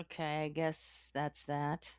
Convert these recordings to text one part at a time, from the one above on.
Okay, I guess that's that.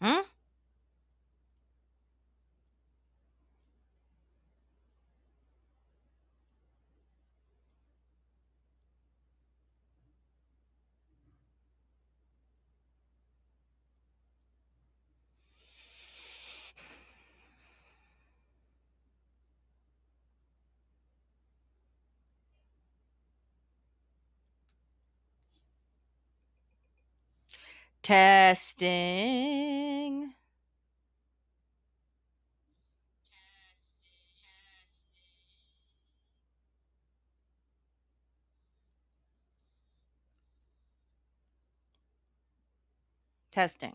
Hmm? Testing. Testing.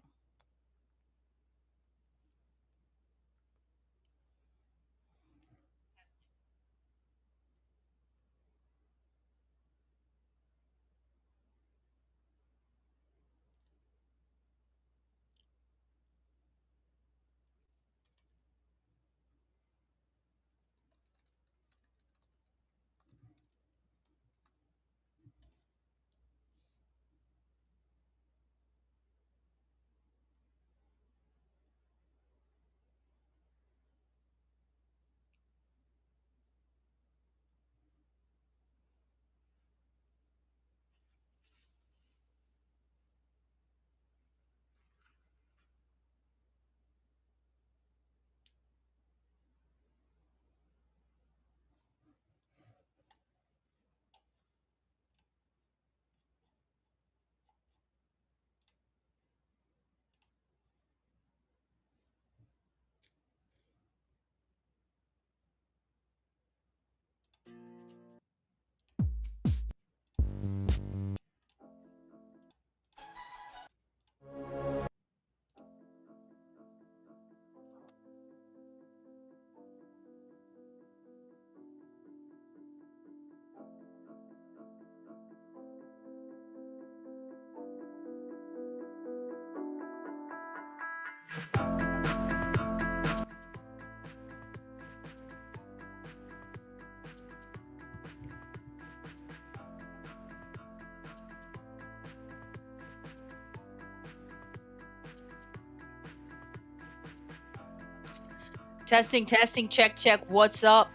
Testing, testing, check, check. What's up?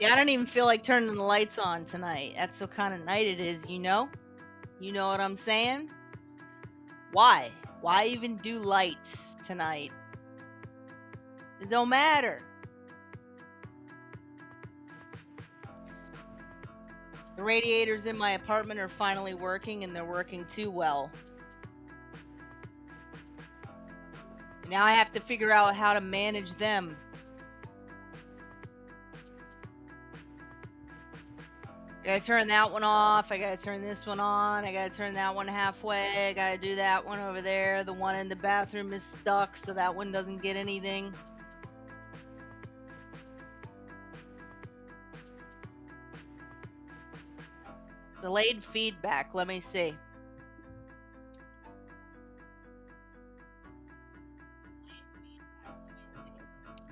Yeah, I don't even feel like turning the lights on tonight. That's the kind of night it is, you know? You know what I'm saying? Why? Why even do lights tonight? It don't matter. The radiators in my apartment are finally working and they're working too well. Now I have to figure out how to manage them. I gotta turn that one off. I gotta turn this one on. I gotta turn that one halfway. I gotta do that one over there. The one in the bathroom is stuck, so that one doesn't get anything. Delayed feedback. Let me see.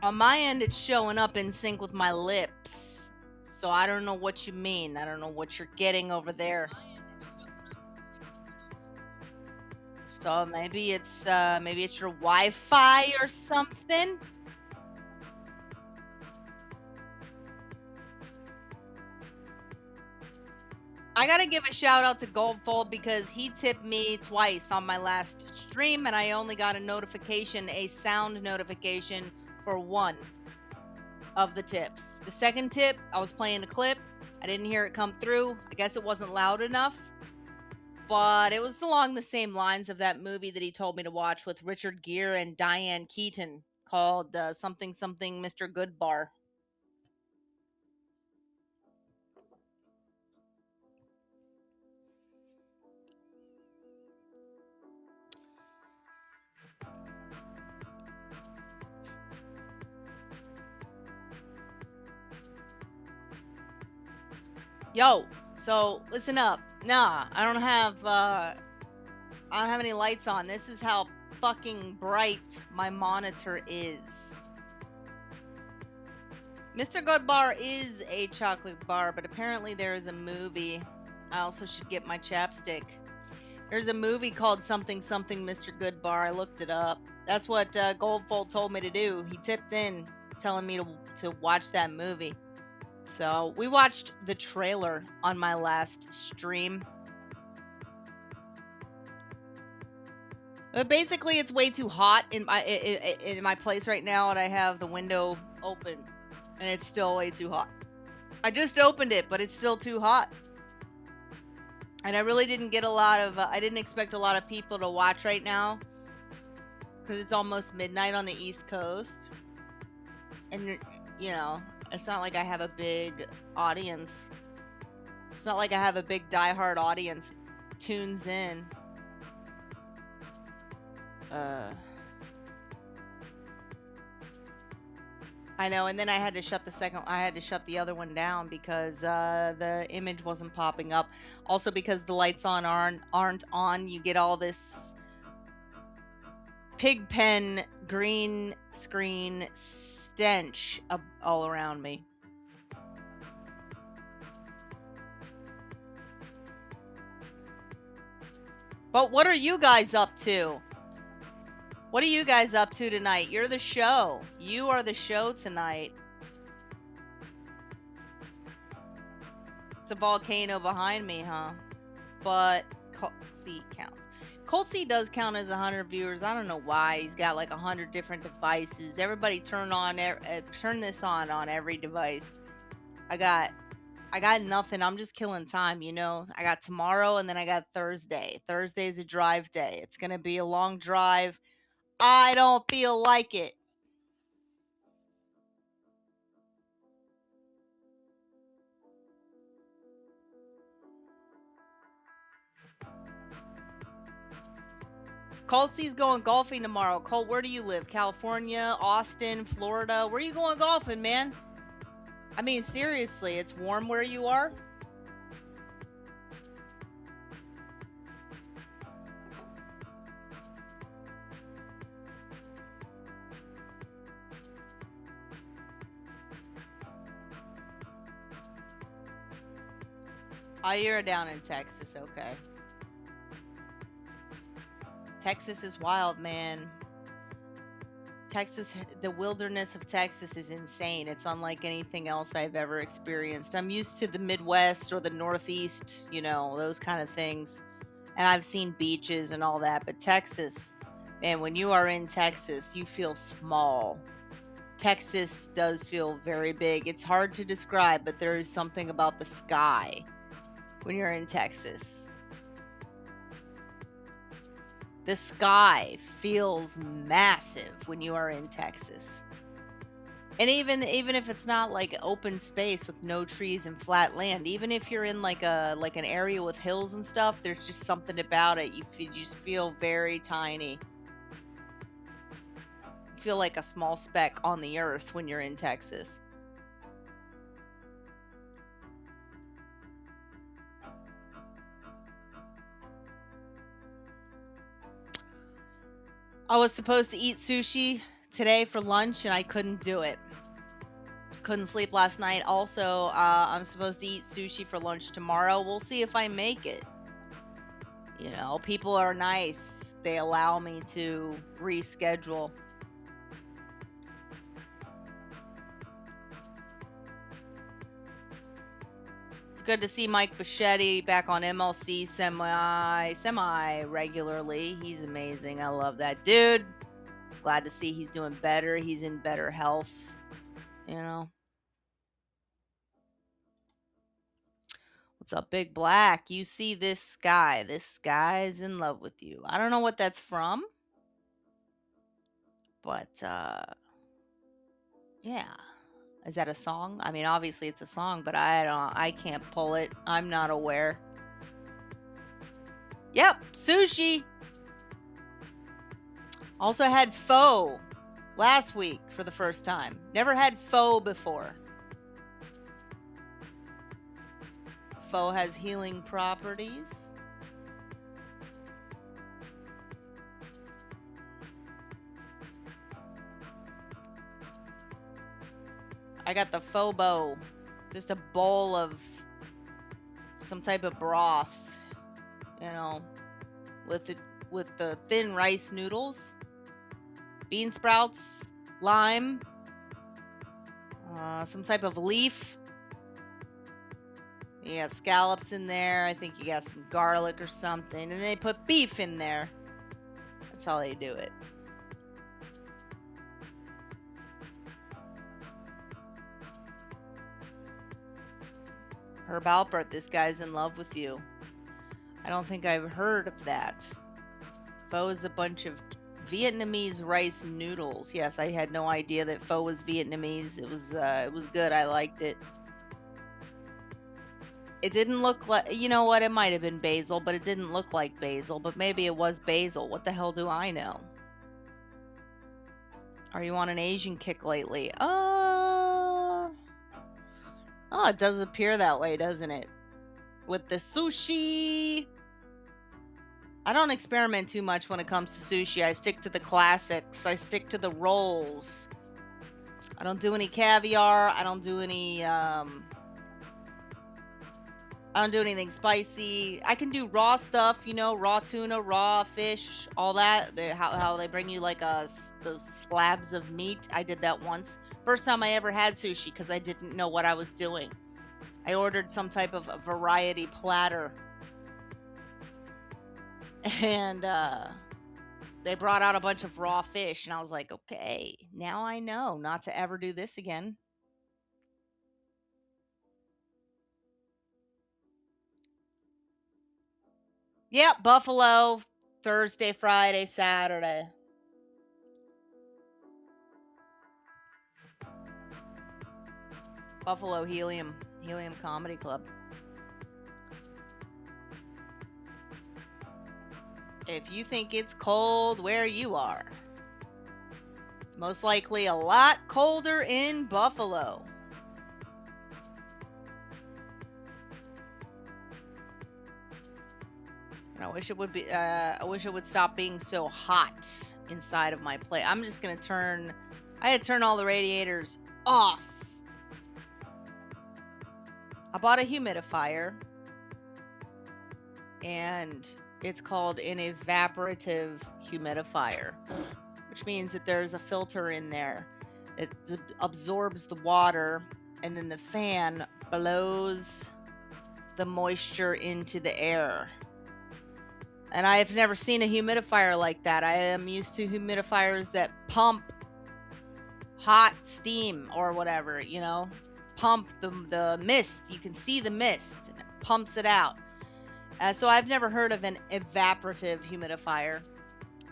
On my end, it's showing up in sync with my lips. So I don't know what you mean. I don't know what you're getting over there. So maybe it's your Wi-Fi or something. I gotta give a shout out to Goldfold because he tipped me twice on my last stream, and I only got a sound notification for one of the tips. The second tip, I was playing a clip, I didn't hear it come through. I guess it wasn't loud enough. but it was along the same lines of that movie that he told me to watch with Richard Gere and Diane Keaton called something something Mr. Goodbar. Yo, so listen up. Nah, I don't have any lights on. This is how fucking bright my monitor is. Mr. Goodbar is a chocolate bar, but apparently there is a movie. I also should get my chapstick. There's a movie called something something Mr. Goodbar. I looked it up. That's what Goldfold told me to do. He tipped in telling me to watch that movie. So we watched the trailer on my last stream. But basically, it's way too hot in my place right now, and I have the window open, and it's still way too hot. I just opened it, but it's still too hot. And I really didn't get a lot of. I didn't expect a lot of people to watch right now, because it's almost midnight on the East Coast, and you know, it's not like I have a big audience. It's not like I have a big diehard audience tunes in. I know, and then I had to shut the other one down because the image wasn't popping up. Also because the lights aren't on, you get all this Pigpen green screen stench all around me. But what are you guys up to? What are you guys up to tonight? You're the show. You are the show tonight. It's a volcano behind me, huh? But Colt C counts. Colt C does count as 100 viewers. I don't know why. He's got like 100 different devices. Everybody turn this on every device. I got nothing. I'm just killing time, you know. I got tomorrow and then I got Thursday. Thursday is a drive day. It's going to be a long drive. I don't feel like it. Colt C's going golfing tomorrow. Colt, where do you live? California, Austin, Florida? Where are you going golfing, man? I mean, seriously, it's warm where you are? Oh, you're down in Texas, okay. Texas is wild, man. Texas, the wilderness of Texas is insane. It's unlike anything else I've ever experienced. I'm used to the Midwest or the Northeast, you know, those kind of things. And I've seen beaches and all that. But Texas, man, when you are in Texas, you feel small. Texas does feel very big. It's hard to describe, but there is something about the sky when you're in Texas. The sky feels massive when you are in Texas. And even if it's not like open space with no trees and flat land, even if you're in like an area with hills and stuff, there's just something about it. You just feel very tiny. You feel like a small speck on the earth when you're in Texas. I was supposed to eat sushi today for lunch and I couldn't do it. Couldn't sleep last night. Also, I'm supposed to eat sushi for lunch tomorrow. We'll see if I make it. You know, people are nice. They allow me to reschedule. It's good to see Mike Bichetti back on MLC semi regularly. He's amazing. I love that dude. Glad to see he's doing better. He's in better health. You know. What's up, Big Black? You see this guy. This guy's in love with you. I don't know what that's from, but yeah. Is that a song? I mean, obviously it's a song, but I can't pull it. I'm not aware. Yep, sushi. Also had pho last week for the first time. Never had pho before. Pho has healing properties. I got the pho bowl. Just a bowl of some type of broth, you know, with the thin rice noodles, bean sprouts, lime, some type of leaf. You got scallops in there. I think you got some garlic or something. And they put beef in there. That's how they do it. Herb Alpert, this guy's in love with you. I don't think I've heard of that. Pho is a bunch of Vietnamese rice noodles. Yes, I had no idea that pho was Vietnamese. It was good. I liked it. It didn't look like, you know what, it might have been basil, but it didn't look like basil, but maybe it was basil. What the hell do I know? Are you on an Asian kick lately? Oh, it does appear that way, doesn't it? With the sushi. I don't experiment too much when it comes to sushi. I stick to the classics. I stick to the rolls. I don't do any caviar. I don't do any I don't do anything spicy. I can do raw stuff, you know, raw tuna, raw fish, all that. How they bring you like those slabs of meat. I did that once. First time I ever had sushi because I didn't know what I was doing. I ordered some type of a variety platter. And they brought out a bunch of raw fish. And I was like, okay, now I know not to ever do this again. Yep, Buffalo, Thursday, Friday, Saturday. Buffalo Helium Comedy Club. If you think it's cold where you are, it's most likely a lot colder in Buffalo. And I wish it would be. I wish it would stop being so hot inside of my place. I'm just gonna turn. I had to turn all the radiators off. I bought a humidifier, and it's called an evaporative humidifier, which means that there's a filter in there that absorbs the water, and then the fan blows the moisture into the air. And I have never seen a humidifier like that. I am used to humidifiers that pump hot steam or whatever, you know, pump the mist. You can see the mist and it pumps it out. So I've never heard of an evaporative humidifier.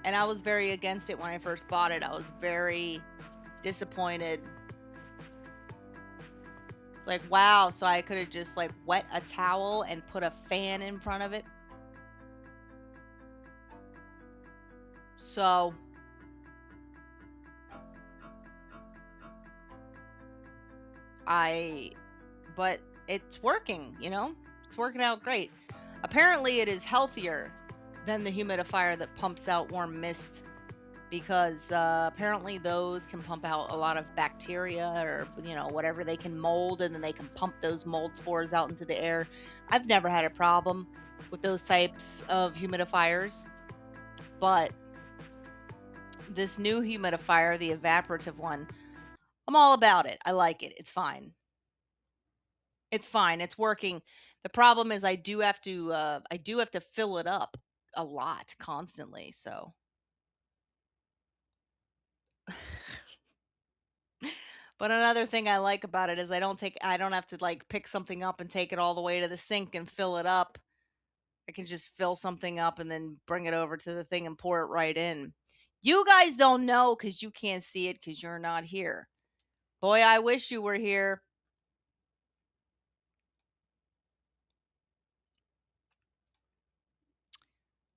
And I was very against it when I first bought it. I was very disappointed. It's like, wow, so I could have just like wet a towel and put a fan in front of it. So but it's working, you know? It's working out great. Apparently it is healthier than the humidifier that pumps out warm mist, because apparently those can pump out a lot of bacteria or, you know, whatever they can mold, and then they can pump those mold spores out into the air. I've never had a problem with those types of humidifiers, but this new humidifier, the evaporative one, I'm all about it. I like it. It's fine. It's fine. It's working. The problem is I do have to fill it up a lot constantly, so But another thing I like about it is I don't have to like pick something up and take it all the way to the sink and fill it up. I can just fill something up and then bring it over to the thing and pour it right in. You guys don't know cuz you can't see it cuz you're not here. Boy, I wish you were here.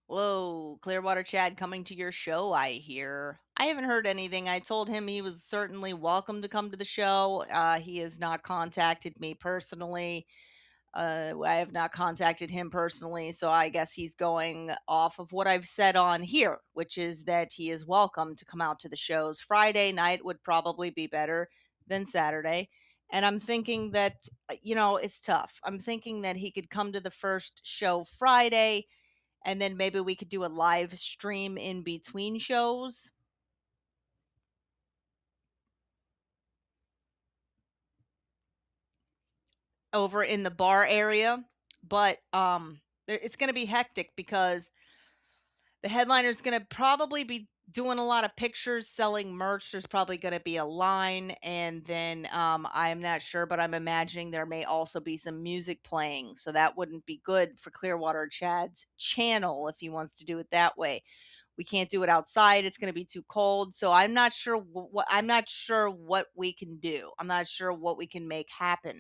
Whoa, Clearwater Chad coming to your show, I hear. I haven't heard anything. I told him he was certainly welcome to come to the show. He has not contacted me personally. I have not contacted him personally, so I guess he's going off of what I've said on here, which is that he is welcome to come out to the shows. Friday night would probably be better than Saturday. And I'm thinking that, it's tough. I'm thinking that he could come to the first show Friday and then maybe we could do a live stream in between shows. Over in the bar area, but it's going to be hectic because the headliner's going to probably be doing a lot of pictures, selling merch. There's probably going to be a line, and then I'm not sure, but I'm imagining there may also be some music playing, so that wouldn't be good for Clearwater Chad's channel if he wants to do it that way. We can't do it outside. It's going to be too cold. So I'm not sure I'm not sure what we can do. I'm not sure what we can make happen.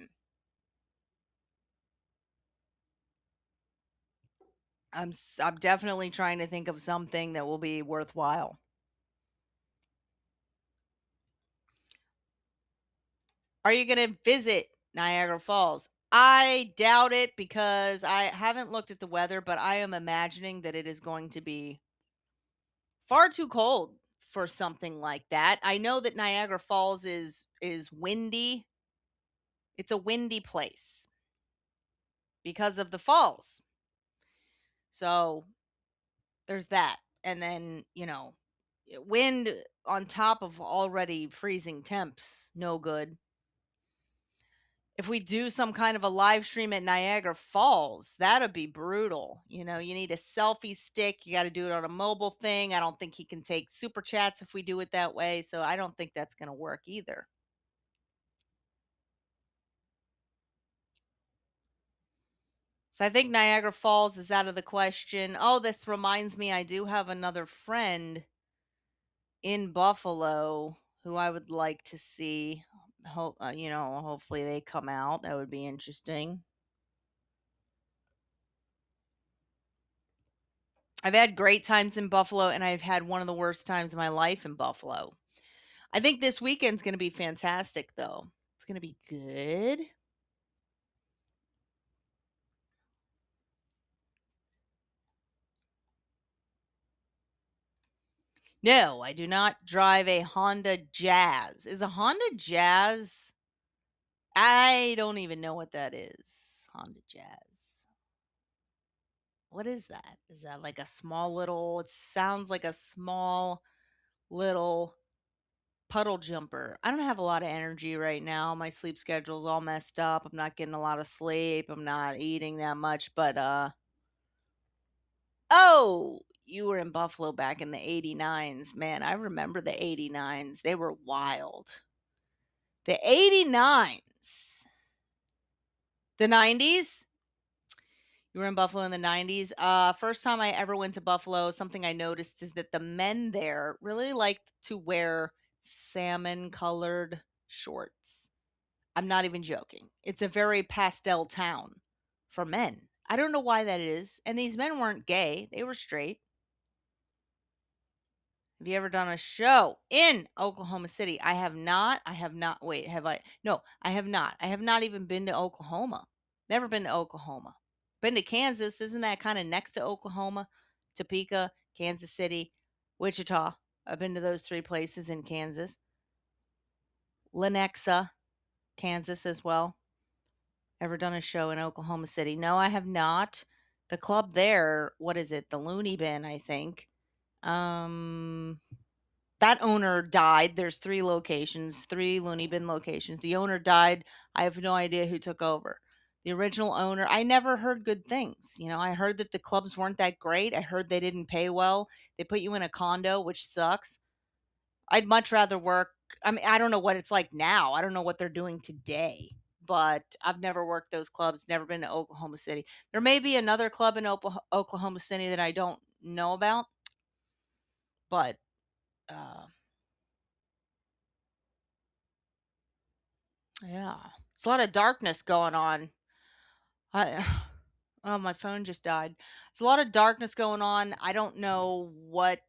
I'm definitely trying to think of something that will be worthwhile. Are you going to visit Niagara Falls? I doubt it because I haven't looked at the weather, but I am imagining that it is going to be far too cold for something like that. I know that Niagara Falls is windy. It's a windy place because of the falls. So there's that. And then, wind on top of already freezing temps, no good. If we do some kind of a live stream at Niagara Falls, that'd be brutal. You need a selfie stick. You got to do it on a mobile thing. I don't think he can take super chats if we do it that way. So I don't think that's going to work either. So I think Niagara Falls is out of the question. Oh, this reminds me, I do have another friend in Buffalo who I would like to see. Hopefully they come out. That would be interesting. I've had great times in Buffalo, and I've had one of the worst times of my life in Buffalo. I think this weekend's going to be fantastic, though. It's going to be good. No, I do not drive a Honda Jazz. Is a Honda Jazz? I don't even know what that is. Honda Jazz. What is that? Is that like a small little, it sounds like a small little puddle jumper. I don't have a lot of energy right now. My sleep schedule's all messed up. I'm not getting a lot of sleep. I'm not eating that much, but oh, you were in Buffalo back in the 89s. Man, I remember the 89s. They were wild. The 89s. The 90s? You were in Buffalo in the 90s. First time I ever went to Buffalo, something I noticed is that the men there really liked to wear salmon colored shorts. I'm not even joking. It's a very pastel town for men. I don't know why that is. And these men weren't gay, they were straight. Have you ever done a show in Oklahoma City? I have not. I have not. Wait, have I? No, I have not. I have not even been to Oklahoma. Never been to Oklahoma. Been to Kansas. Isn't that kind of next to Oklahoma? Topeka, Kansas City, Wichita. I've been to those three places in Kansas. Lenexa, Kansas as well. Ever done a show in Oklahoma City? No, I have not. The club there, what is it? The Looney Bin, I think. That owner died. There's 3 locations, 3 Looney Bin locations. The owner died. I have no idea who took over. The original owner, I never heard good things. I heard that the clubs weren't that great. I heard they didn't pay well. They put you in a condo, which sucks. I'd much rather work I mean, I don't know what it's like now. I don't know what they're doing today, but I've never worked those clubs, never been to Oklahoma City. There may be another club in Oklahoma City that I don't know about, but uh, yeah, there's a lot of darkness going on. I, oh, my phone just died. It's a lot of darkness going on. I don't know what.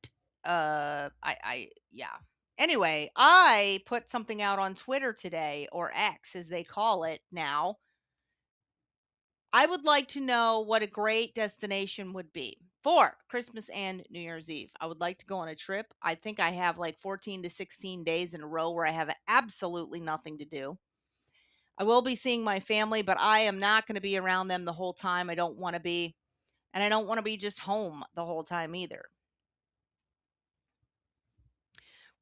Yeah. Anyway, I put something out on Twitter today, or X as they call it now. I would like to know what a great destination would be for Christmas and New Year's Eve. I would like to go on a trip. I think I have like 14 to 16 days in a row where I have absolutely nothing to do. I will be seeing my family, but I am not going to be around them the whole time. I don't want to be. And I don't want to be just home the whole time either.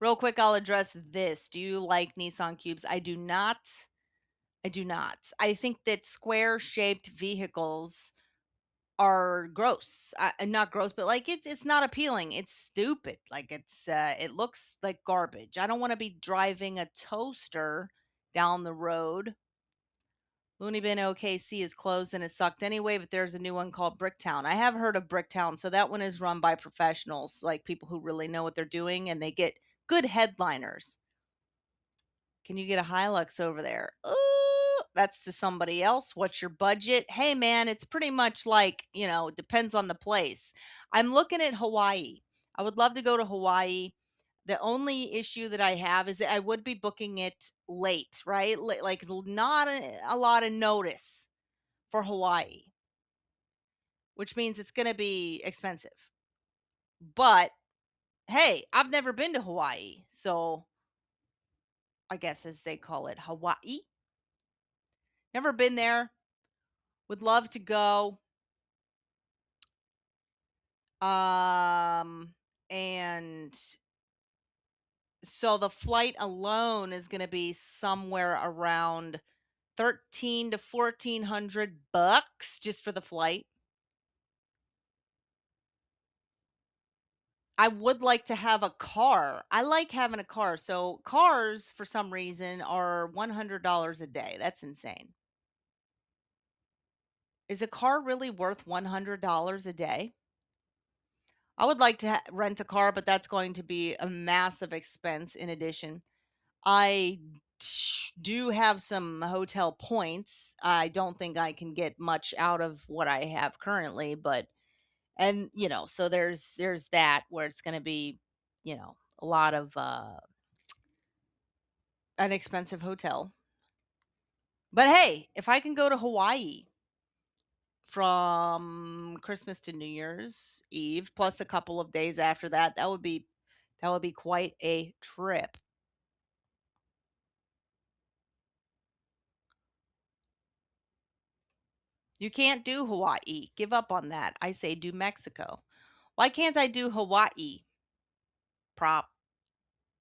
Real quick, I'll address this. Do you like Nissan Cubes? I do not. I do not. I think that square shaped vehicles are gross. Not gross, but like it's not appealing. It's stupid. Like it looks like garbage. I don't want to be driving a toaster down the road. Looney Bin OKC is closed and it sucked anyway, but there's a new one called Bricktown. I have heard of Bricktown, so that one is run by professionals, like people who really know what they're doing, and they get good headliners. Can you get a Hilux over there? Ooh, that's to somebody else. What's your budget? Hey, man, it's pretty much like, it depends on the place. I'm looking at Hawaii. I would love to go to Hawaii. The only issue that I have is that I would be booking it late, right? Like not a lot of notice for Hawaii, which means it's going to be expensive. But hey, I've never been to Hawaii. So I guess as they call it, Hawaii. Never been there. Would love to go. Um, and so the flight alone is going to be somewhere around 13 to 1400 bucks just for the flight. I would like to have a car. I like having a car. So cars for some reason are $100 a day. That's insane. Is a car really worth $100 a day? I would like to rent a car, but that's going to be a massive expense in addition. I do have some hotel points. I don't think I can get much out of what I have currently, but and so there's that where it's going to be, a lot of an expensive hotel. But hey, if I can go to Hawaii from Christmas to New Year's Eve plus a couple of days after that, that would be quite a trip. You can't do Hawaii. Give up on that. I say do Mexico. Why can't I do Hawaii? Prop.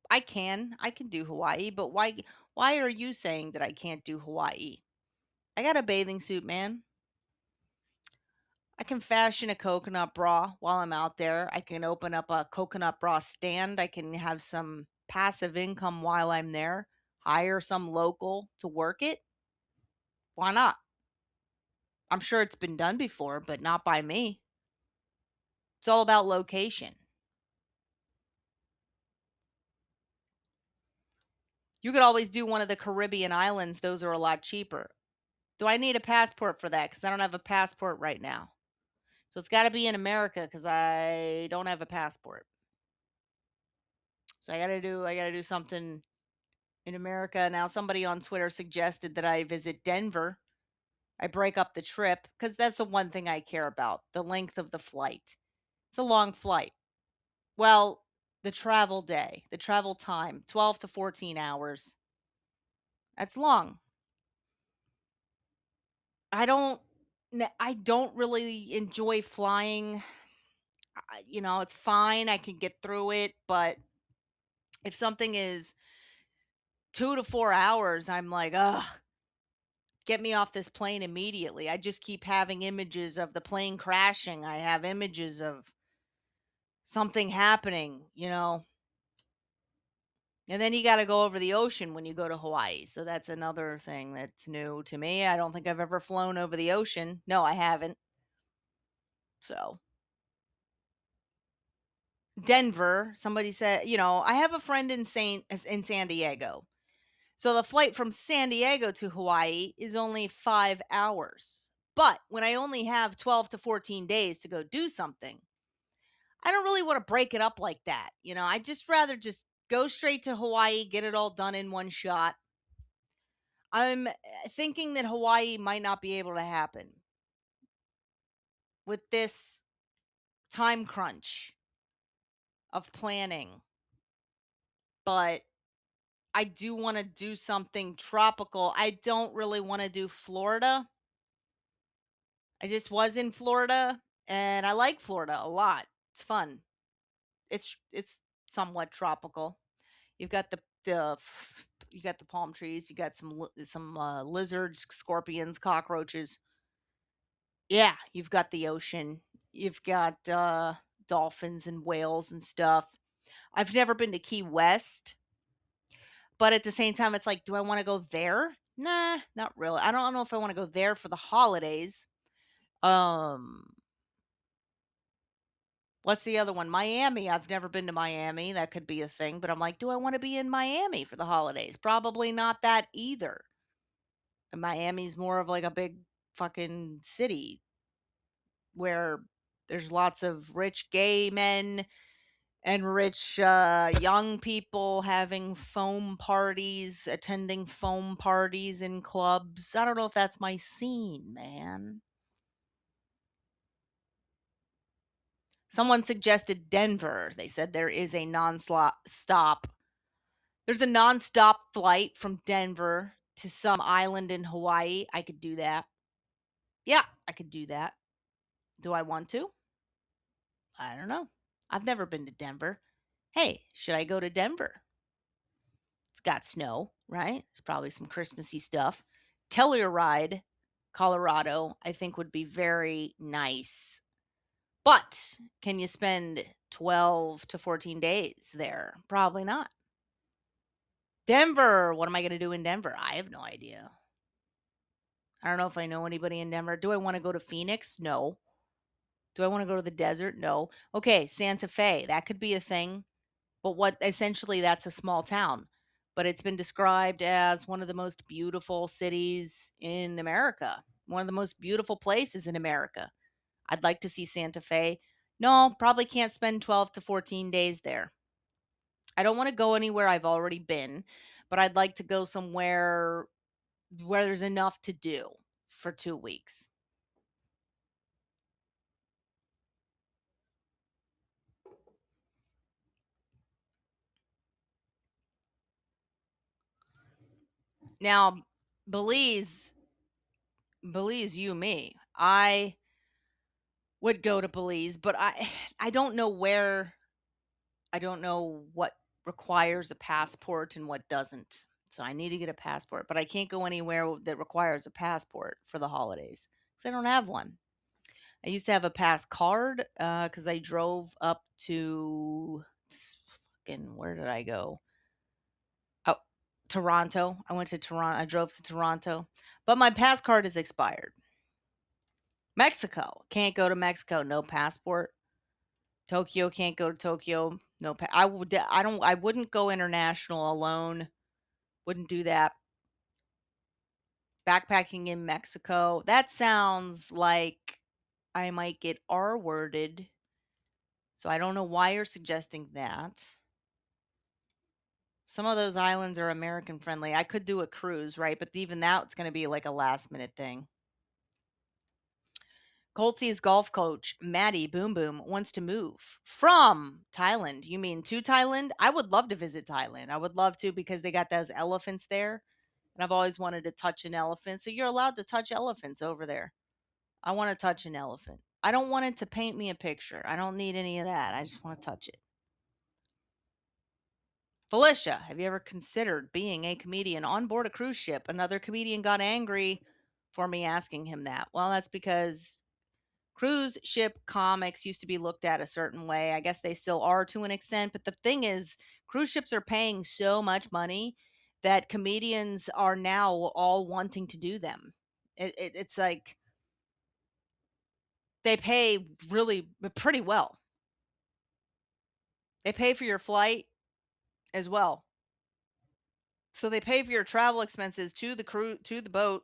I can do Hawaii, but why are you saying that I can't do Hawaii? I got a bathing suit, man. I can fashion a coconut bra while I'm out there. I can open up a coconut bra stand. I can have some passive income while I'm there. Hire some local to work it. Why not? I'm sure it's been done before, but not by me. It's all about location. You could always do one of the Caribbean islands. Those are a lot cheaper. Do I need a passport for that? Because I don't have a passport right now. So it's got to be in America because I don't have a passport. So I gotta do something in America. Now somebody on Twitter suggested that I visit Denver. I break up the trip because that's the one thing I care about, the length of the flight. It's a long flight. Well, the travel day, the travel time, 12 to 14 hours. That's long. I don't really enjoy flying. It's fine. I can get through it, but if something is 2 to 4 hours, I'm like, ugh, get me off this plane immediately. I just keep having images of the plane crashing. I have images of something happening. And then you got to go over the ocean when you go to Hawaii. So that's another thing that's new to me. I don't think I've ever flown over the ocean. No, I haven't. So Denver, somebody said, I have a friend in San Diego. So the flight from San Diego to Hawaii is only 5 hours. But when I only have 12 to 14 days to go do something, I don't really want to break it up like that. I'd just rather just go straight to Hawaii, get it all done in one shot. I'm thinking that Hawaii might not be able to happen with this time crunch of planning. But I do want to do something tropical. I don't really want to do Florida. I just was in Florida and I like Florida a lot. It's fun. It's somewhat tropical. You've got you got the palm trees, you got some lizards, scorpions, cockroaches. Yeah, you've got the ocean. You've got dolphins and whales and stuff. I've never been to Key West, but at the same time it's like, do I want to go there? Nah, not really. I don't know if I want to go there for the holidays. Um What's the other one? Miami. I've never been to Miami. That could be a thing, but I'm like, do I want to be in Miami for the holidays? Probably not that either. And Miami's more of like a big fucking city where there's lots of rich gay men and rich young people having foam parties, attending foam parties in clubs. I don't know if that's my scene, man. Someone suggested Denver. They said there is a non-stop. There's a non-stop flight from Denver to some island in Hawaii. I could do that. Yeah, I could do that. Do I want to? I don't know. I've never been to Denver. Hey, should I go to Denver? It's got snow, right? It's probably some Christmassy stuff. Telluride, Colorado, I think would be very nice. But can you spend 12 to 14 days there? Probably not. Denver, what am I going to do in Denver? I have no idea. I don't know if I know anybody in Denver. Do I want to go to Phoenix? No. Do I want to go to the desert? No. Okay, Santa Fe, that could be a thing. But what essentially that's a small town, but it's been described as one of the most beautiful cities in America, one of the most beautiful places in America. I'd like to see Santa Fe. No, probably can't spend 12 to 14 days there. I don't want to go anywhere I've already been, but I'd like to go somewhere where there's enough to do for 2 weeks. Now, Belize, Belize, you, me. I would go to Belize, but I don't know where. I don't know what requires a passport and what doesn't. So I need to get a passport, but I can't go anywhere that requires a passport for the holidays because I don't have one. I used to have a pass card because I drove up to fucking where did I go? Oh, Toronto. I went to Toronto. I drove to Toronto, but my pass card is expired. Mexico, can't go to Mexico. No passport. Tokyo, can't go to Tokyo. No, I would. I don't. I wouldn't go international alone. Wouldn't do that. Backpacking in Mexico. That sounds like I might get R worded. So I don't know why you're suggesting that. Some of those islands are American friendly. I could do a cruise, right? But even that's going to be like a last minute thing. Coltsy's golf coach, Maddie Boom Boom, wants to move from Thailand. You mean to Thailand? I would love to visit Thailand. I would love to because they got those elephants there. And I've always wanted to touch an elephant. So you're allowed to touch elephants over there. I want to touch an elephant. I don't want it to paint me a picture. I don't need any of that. I just want to touch it. Felicia, have you ever considered being a comedian on board a cruise ship? Another comedian got angry for me asking him that. Well, that's because cruise ship comics used to be looked at a certain way. I guess they still are to an extent, but the thing is, Cruise ships are paying so much money that comedians are now all wanting to do them. It's like they pay really pretty well. They pay for your flight as well. So they pay for your travel expenses to the crew to the boat,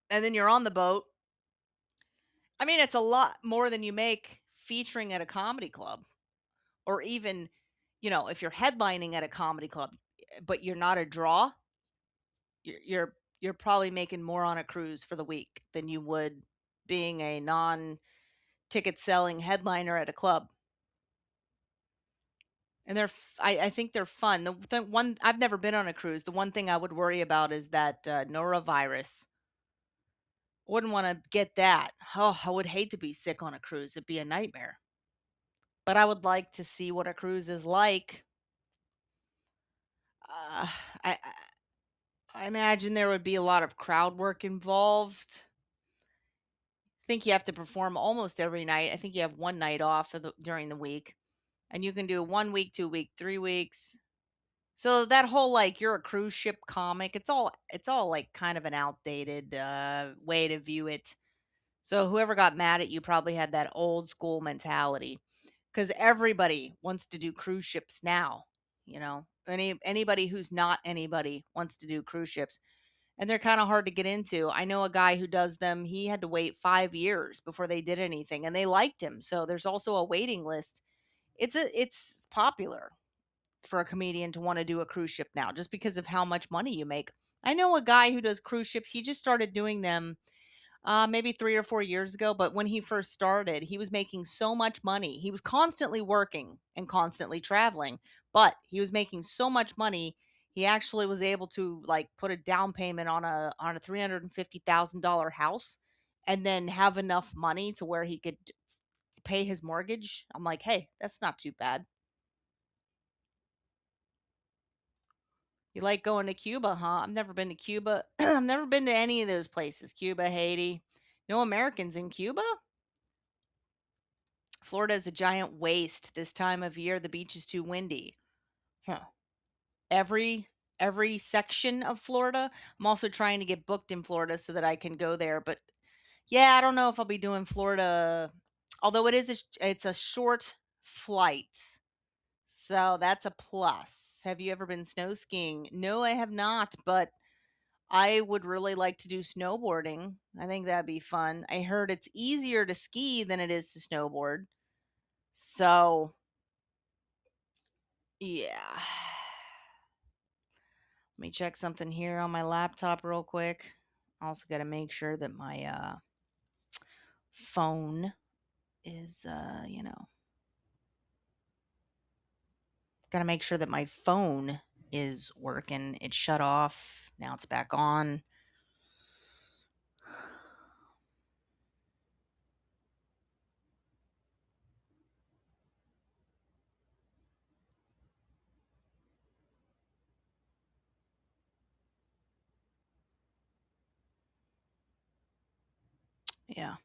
and then you're on the boat. I mean, it's a lot more than you make featuring at a comedy club, or even, if you're headlining at a comedy club, but you're not a draw, you're probably making more on a cruise for the week than you would being a non-ticket selling headliner at a club. And I think they're fun. The one I've never been on a cruise. The one thing I would worry about is that norovirus. Wouldn't want to get that. Oh, I would hate to be sick on a cruise. It'd be a nightmare. But I would like to see what a cruise is like. Uh, I imagine there would be a lot of crowd work involved. I think you have to perform almost every night. I think you have one night off during the week, and you can do 1 week, 2 week, 3 weeks. So that whole like you're a cruise ship comic, it's all like kind of an outdated way to view it. So whoever got mad at you probably had that old school mentality because everybody wants to do cruise ships now. Anybody who's not anybody wants to do cruise ships, and they're kind of hard to get into. I know a guy who does them. He had to wait 5 years before they did anything, and they liked him. So there's also a waiting list. It's popular for a comedian to want to do a cruise ship now just because of how much money you make. I know a guy who does cruise ships. He just started doing them maybe 3 or 4 years ago. But when he first started, he was making so much money. He was constantly working and constantly traveling, but he was making so much money. He actually was able to like put a down payment on a $350,000 house, and then have enough money to where he could pay his mortgage. I'm like, hey, that's not too bad. You like going to Cuba, huh? I've never been to Cuba. I've never been to any of those places. Cuba, Haiti. No Americans in Cuba? Florida is a giant waste this time of year. The beach is too windy. Huh. Every section of Florida. I'm also trying to get booked in Florida so that I can go there. But yeah, I don't know if I'll be doing Florida. Although it's a short flight. So that's a plus. Have you ever been snow skiing? No, I have not, but I would really like to do snowboarding. I think that'd be fun. I heard it's easier to ski than it is to snowboard. So, yeah. Let me check something here on my laptop real quick. Also got to make sure that my phone is got to make sure that my phone is working. It shut off. Now it's back on. Yeah.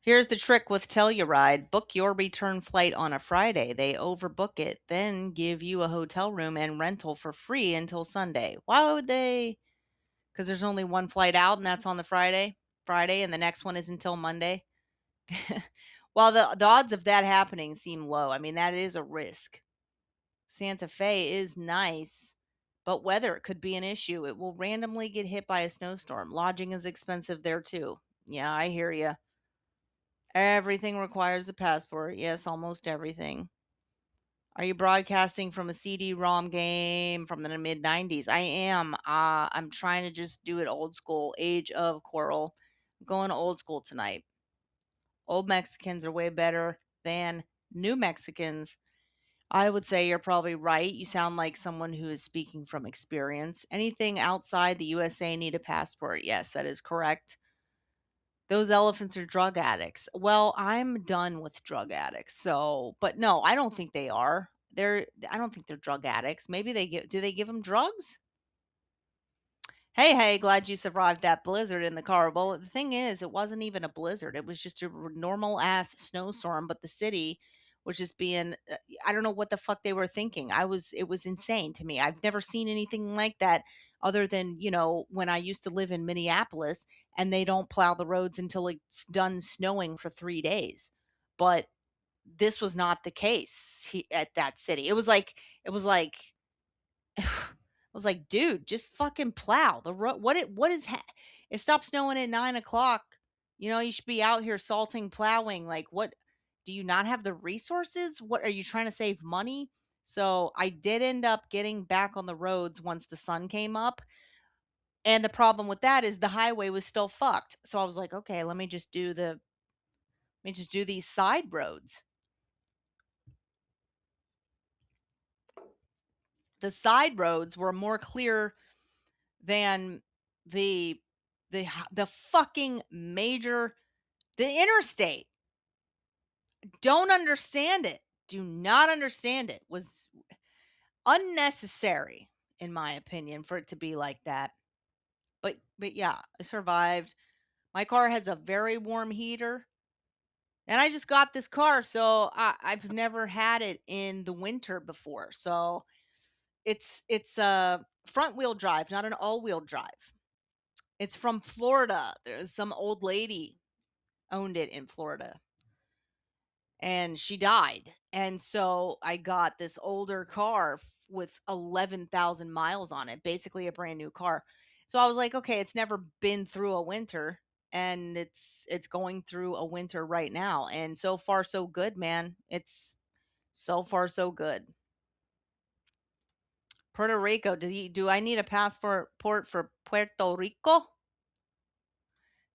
Here's the trick with Telluride. Book your return flight on a Friday. They overbook it, then give you a hotel room and rental for free until Sunday. Why would they? Because there's only one flight out, and that's on the Friday, and the next one is until Monday. While the odds of that happening seem low. I mean, that is a risk. Santa Fe is nice, but weather could be an issue. It will randomly get hit by a snowstorm. Lodging is expensive there too. Yeah, I hear you. Everything requires a passport. Yes, almost everything. Are you broadcasting from a CD-ROM game from the mid 90s? I am. I'm trying to just do it old school. Age of Coral. I'm going old school tonight. Old Mexicans are way better than new Mexicans. I would say you're probably right. You sound like someone who is speaking from experience. Anything outside the USA need a passport. Yes, that is correct. Those elephants are drug addicts. Well, I'm done with drug addicts. So, but no, I don't think they are. I don't think they're drug addicts. Maybe do they give them drugs? Hey, hey, glad you survived that blizzard in the car. Well, the thing is, it wasn't even a blizzard. It was just a normal ass snowstorm, but the city was just being I don't know what the fuck they were thinking. It was insane to me. I've never seen anything like that other than, when I used to live in Minneapolis and they don't plow the roads until it's done snowing for 3 days. But this was not the case at that city. It was like I was like, "Dude, just fucking plow the road. What is it stops snowing at 9 o'clock. You should be out here salting plowing. Like, what do you not have the resources? What are you trying to save money?" So I did end up getting back on the roads once the sun came up. And the problem with that is the highway was still fucked. So I was like, okay, let me just do these side roads. The side roads were more clear than the the fucking major the interstate. Don't understand it. Do not understand it. Was unnecessary in my opinion for it to be like that. But yeah, I survived. My car has a very warm heater. And I just got this car, so I've never had it in the winter before. So it's a front wheel drive, not an all wheel drive. It's from Florida. There's some old lady owned it in Florida and she died. And so I got this older car with 11,000 miles on it, basically a brand new car. So I was like, okay, it's never been through a winter and it's going through a winter right now. And so far so good, man. It's so far so good. Puerto Rico, do I need a passport for Puerto Rico?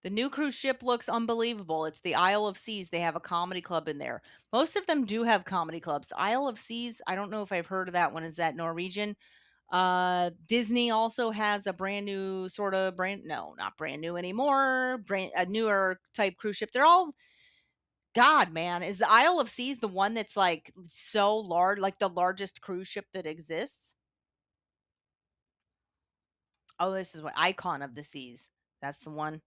The new cruise ship looks unbelievable. It's the Isle of Seas. They have a comedy club in there. Most of them do have comedy clubs. Isle of Seas, I don't know if I've heard of that one. Is that Norwegian? Disney also has a brand new sort of brand no, not brand new anymore. Brand a newer type cruise ship. They're all God, man. Is the Isle of Seas the one that's like so large, like the largest cruise ship that exists? Oh, this is what Icon of the Seas. That's the one.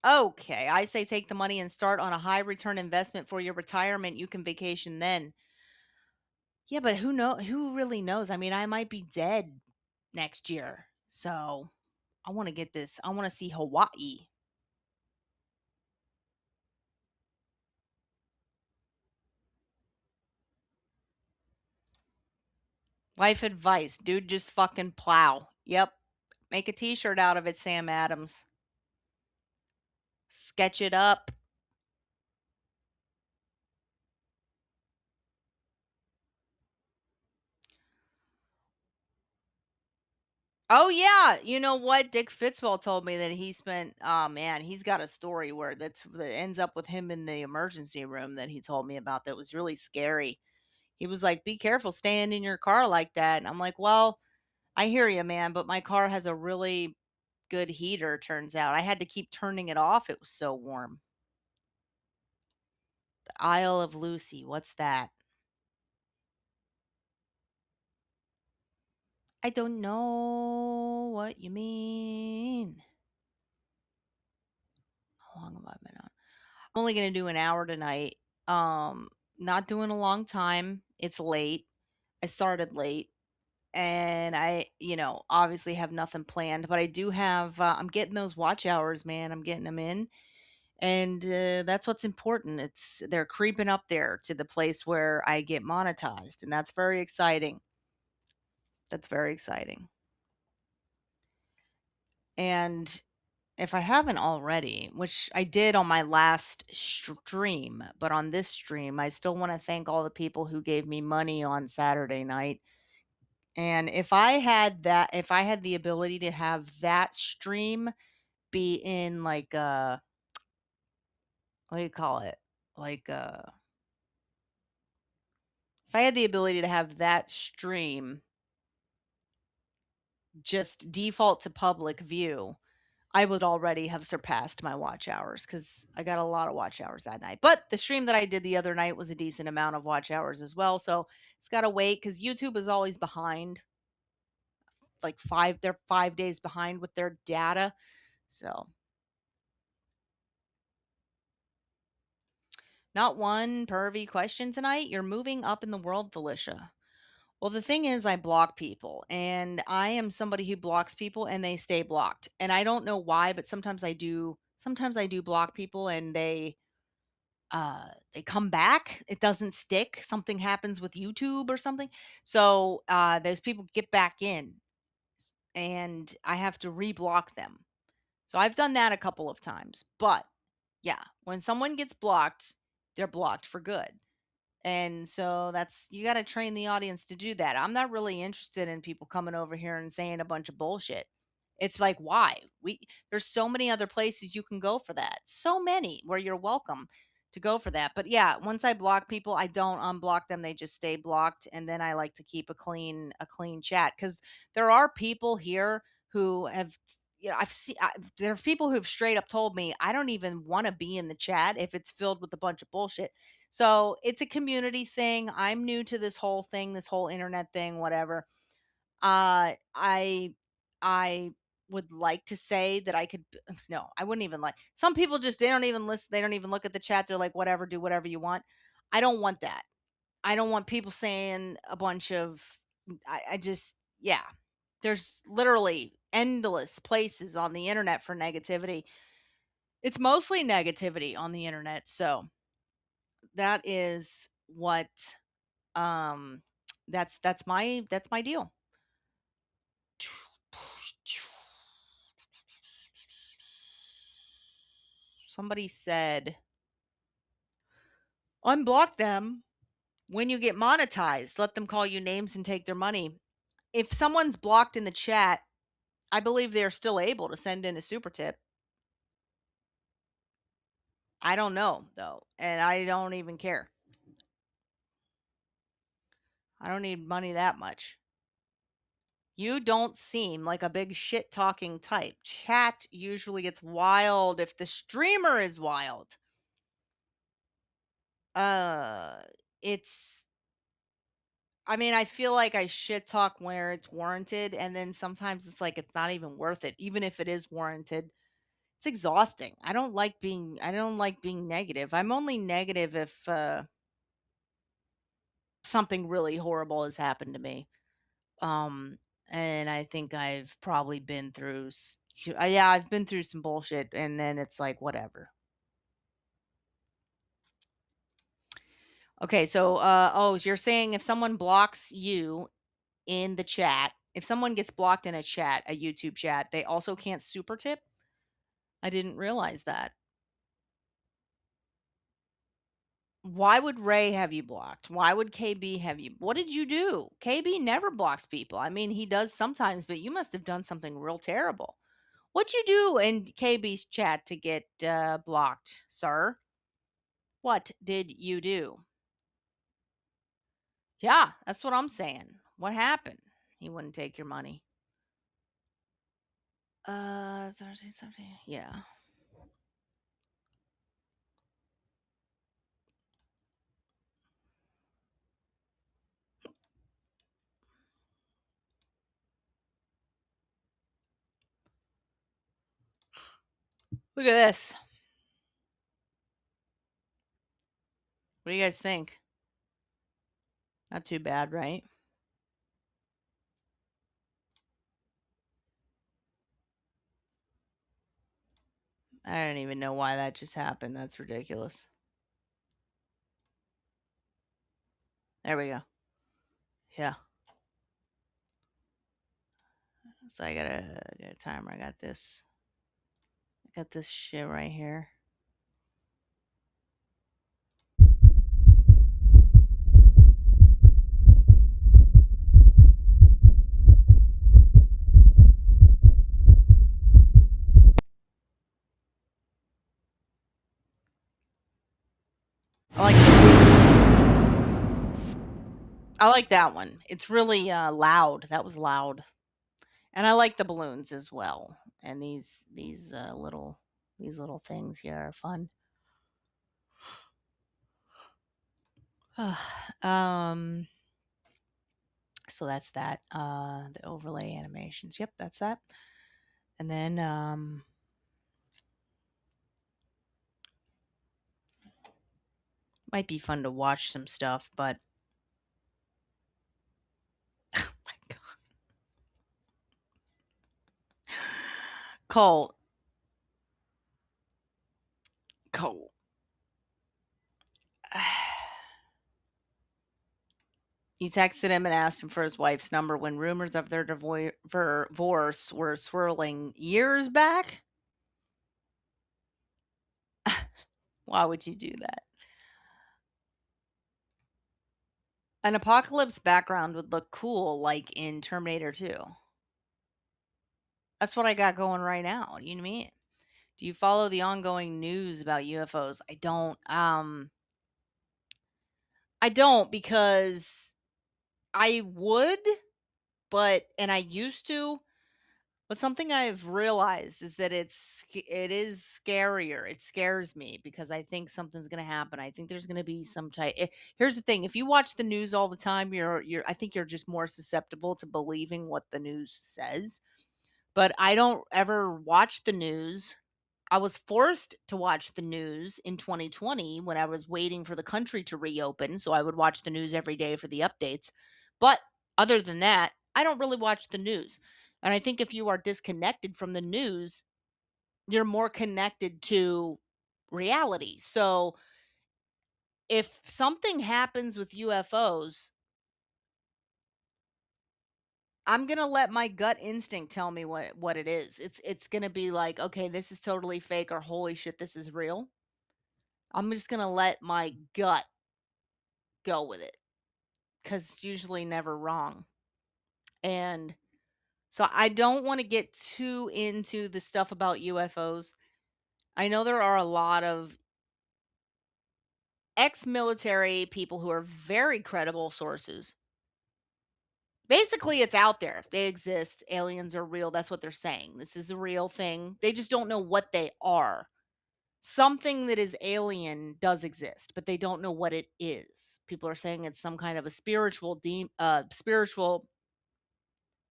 Okay, I say take the money and start on a high return investment for your retirement. You can vacation then. Yeah, but who really knows? I mean, I might be dead next year. So, I want to get this. I want to see Hawaii. Life advice, dude, just fucking plow. Yep. Make a t-shirt out of it, Sam Adams. Sketch it up. Oh yeah, you know what? Dick Fitzwell told me that he spent. Oh man, he's got a story where that ends up with him in the emergency room that he told me about. That was really scary. He was like, "Be careful staying in your car like that." And I'm like, "Well, I hear you, man, but my car has a really good heater. Turns out I had to keep turning it off. It was so warm." The Isle of Lucy. What's that? I don't know what you mean. How long have I been on? I'm only gonna do an hour tonight. Not doing a long time. It's late. I started late and obviously have nothing planned, but I do have I'm getting those watch hours, man. I'm getting them in. And that's what's important. They're creeping up there to the place where I get monetized, and that's very exciting. That's very exciting. And if I haven't already, which I did on my last stream, but on this stream, I still want to thank all the people who gave me money on Saturday night. And if I had the ability to have that stream be in like what do you call it? Like if I had the ability to have that stream just default to public view, I would already have surpassed my watch hours because I got a lot of watch hours that night. But the stream that I did the other night was a decent amount of watch hours as well. So it's got to wait because YouTube is always behind like they're 5 days behind with their data. So not one pervy question tonight. You're moving up in the world, Felicia. Well, the thing is, I block people, and I am somebody who blocks people and they stay blocked. And I don't know why, but sometimes I do. Sometimes I do block people and they come back. It doesn't stick. Something happens with YouTube or something. So those people get back in and I have to reblock them. So I've done that a couple of times. But yeah, when someone gets blocked, they're blocked for good. And so that's you got to train the audience to do that. I'm not really interested in people coming over here and saying a bunch of bullshit. It's like why? There's so many other places you can go for that. So many where you're welcome to go for that. But yeah, once I block people, I don't unblock them. They just stay blocked and then I like to keep a clean chat cuz there are people here who have there are people who've straight up told me I don't even want to be in the chat if it's filled with a bunch of bullshit. So it's a community thing. I'm new to this whole thing, this whole internet thing, whatever. I would like to say that I could. No, I wouldn't even like. Some people just they don't even listen. They don't even look at the chat. They're like, whatever, do whatever you want. I don't want that. I don't want people saying a bunch of. I just yeah. There's literally endless places on the internet for negativity. It's mostly negativity on the internet. So that is what um that's my deal. Somebody said unblock them when you get monetized. Let them call you names and take their money. If someone's blocked in the chat, I believe they're still able to send in a super tip. I don't know though, and I don't even care. I don't need money that much. You don't seem like a big shit talking type. Chat usually gets wild if the streamer is wild. Uh it's I mean, I feel like I shit talk where it's warranted, and then sometimes it's like it's not even worth it, even if it is warranted. It's exhausting. I don't like being negative. I'm only negative if something really horrible has happened to me. Um, and I think I've probably been through yeah, I've been through some bullshit and then it's like whatever. Okay, so so you're saying if someone blocks you in the chat, if someone gets blocked in a chat, a YouTube chat, they also can't super tip? I didn't realize that. Why would Ray have you blocked? Why would KB have you? What did you do? KB never blocks people. I mean, he does sometimes, but you must have done something real terrible. What'd you do in KB's chat to get blocked, sir? What did you do? Yeah, that's what I'm saying. What happened? He wouldn't take your money. 30 something. Yeah. Look at this. What do you guys think? Not too bad, right? I don't even know why that just happened. That's ridiculous. There we go. Yeah. So I got a timer. I got this. I got this shit right here. I like I like that one. It's really loud. That was loud. And I like the balloons as well. And these little things here are fun. um So that's that. The overlay animations. Yep, that's that. And then might be fun to watch some stuff, but oh my god. Cole. Cole. You texted him and asked him for his wife's number when rumors of their divorce were swirling years back. Why would you do that? An apocalypse background would look cool, like in Terminator 2. That's what I got going right now. You know what I mean? Do you follow the ongoing news about UFOs? I don't. I don't because I would, and I used to, but something I've realized is that it is scarier. It scares me because I think something's going to happen. I think there's going to be some type. Here's the thing: if you watch the news all the time, I think you're just more susceptible to believing what the news says. But I don't ever watch the news. I was forced to watch the news in 2020 when I was waiting for the country to reopen. So I would watch the news every day for the updates. But other than that, I don't really watch the news. And I think if you are disconnected from the news, you're more connected to reality. So if something happens with UFOs, I'm going to let my gut instinct tell me what it is. It's going to be like, okay, this is totally fake, or holy shit, this is real. I'm just going to let my gut go with it because it's usually never wrong. And so I don't want to get too into the stuff about UFOs. I know there are a lot of ex-military people who are very credible sources. Basically, it's out there. If they exist, aliens are real. That's what they're saying. This is a real thing. They just don't know what they are. Something that is alien does exist, but they don't know what it is. People are saying it's some kind of a spiritual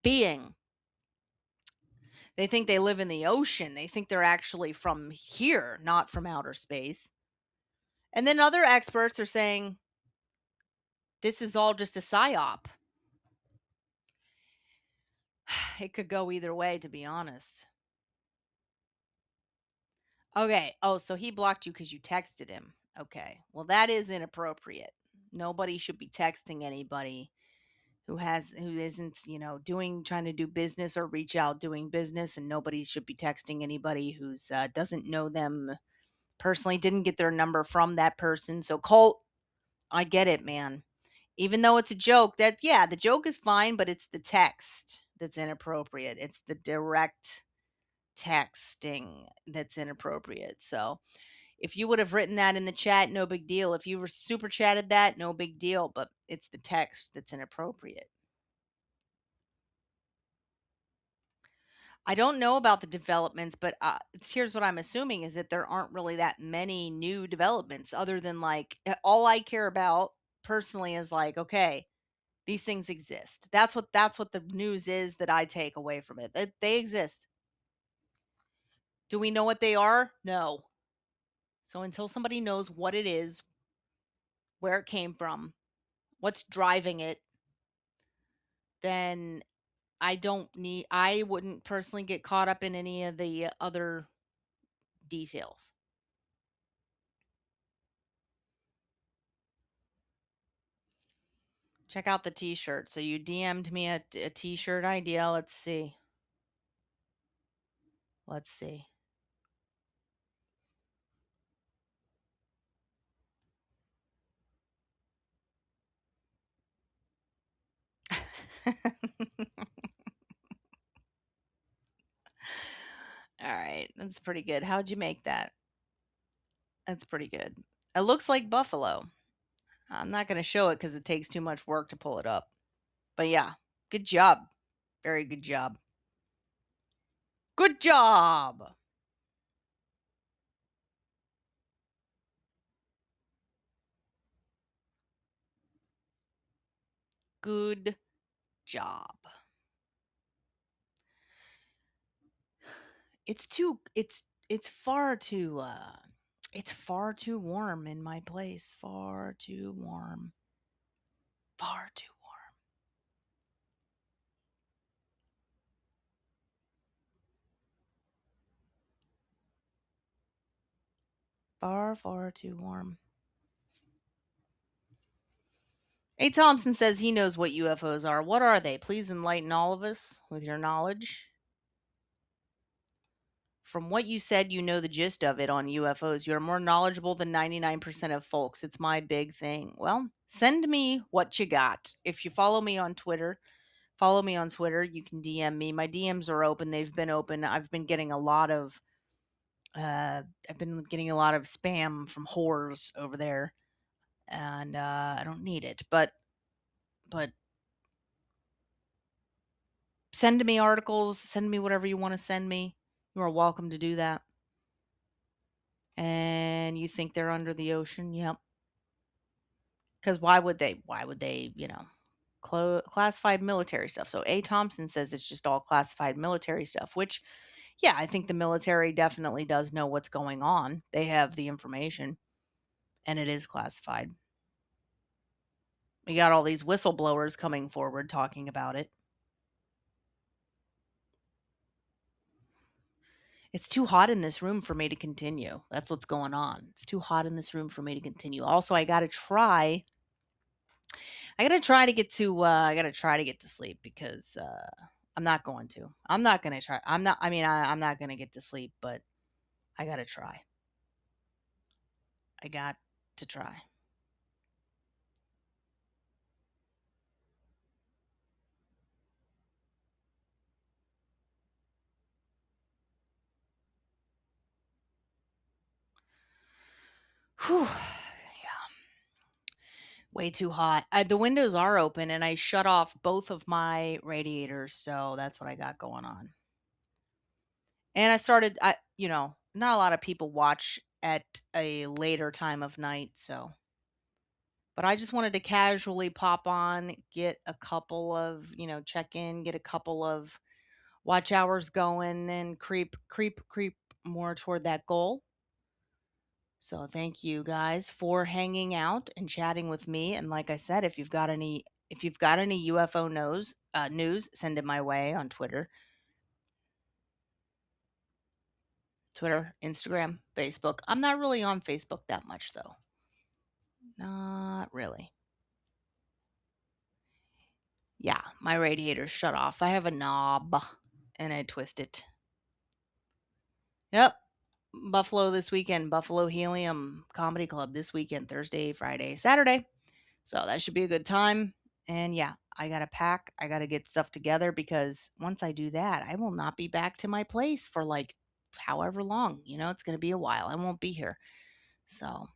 being. They think they live in the ocean. They think they're actually from here, not from outer space. And then other experts are saying this is all just a psyop. It could go either way, to be honest. Okay. Oh, so he blocked you because you texted him. Okay. Well, that is inappropriate. Nobody should be texting anybody who isn't, trying to do business or reach out doing business, and nobody should be texting anybody who's doesn't know them personally, didn't get their number from that person. So Colt, I get it, man. Even though it's a joke, the joke is fine, but it's the text that's inappropriate. It's the direct texting that's inappropriate. So if you would have written that in the chat, no big deal. If you were super chatted that, no big deal. But it's the text that's inappropriate. I don't know about the developments, but here's what I'm assuming is that there aren't really that many new developments other than all I care about personally is like, okay, these things exist. That's what the news is that I take away from it. They exist. Do we know what they are? No. So until somebody knows what it is, where it came from, what's driving it, then I wouldn't personally get caught up in any of the other details. Check out the t-shirt. So you DM'd me a t-shirt idea. Let's see. Let's see. All right. That's pretty good. How'd you make that? That's pretty good. It looks like buffalo. I'm not going to show it because it takes too much work to pull it up. But yeah, good job. Very good job. Good job. Good job. It's far too it's far too warm in my place. Far too warm. Far too warm. Far, far too warm. A. Thompson says he knows what UFOs are. What are they? Please enlighten all of us with your knowledge. From what you said, you know the gist of it on UFOs. You're more knowledgeable than 99% of folks. It's my big thing. Well, send me what you got. If you follow me on Twitter, you can DM me. My DMs are open. They've been open. I've been getting a lot of spam from whores over there, and I don't need it. But send me articles, send me whatever you want to send me. You are welcome to do that. And you think they're under the ocean? Yep. Because why would they? Why would they, classified military stuff? So A. Thompson says it's just all classified military stuff, which, yeah, I think the military definitely does know what's going on. They have the information, and it is classified. We got all these whistleblowers coming forward talking about it. It's too hot in this room for me to continue. That's what's going on. It's too hot in this room for me to continue. Also, I gotta try I gotta try to get to sleep because I'm not going to. I'm not gonna try. I'm not gonna get to sleep, but I gotta try. I got to try. Whew. Yeah. Way too hot. The windows are open and I shut off both of my radiators, so that's what I got going on. And not a lot of people watch at a later time of night, so but I just wanted to casually pop on, get a couple of, check in, get a couple of watch hours going and creep more toward that goal. So thank you guys for hanging out and chatting with me. And like I said, if you've got any UFO news, send it my way on Twitter, Instagram, Facebook. I'm not really on Facebook that much though. Not really. Yeah, my radiator's shut off. I have a knob and I twist it. Yep. Buffalo this weekend. Buffalo Helium Comedy Club this weekend, Thursday, Friday, Saturday. So that should be a good time. And yeah, I got to pack. I got to get stuff together because once I do that, I will not be back to my place for like however long. It's going to be a while. I won't be here. So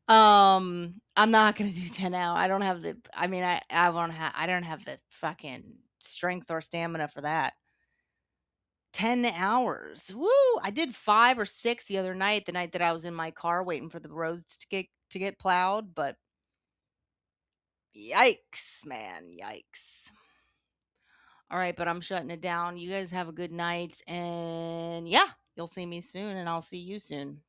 I'm not going to do 10 hours. I don't have the I don't have the fucking strength or stamina for that. 10 hours. Woo! I did 5 or 6 the other night, the night that I was in my car waiting for the roads to get plowed, but yikes, man, yikes. All right, but I'm shutting it down. You guys have a good night and yeah, you'll see me soon and I'll see you soon.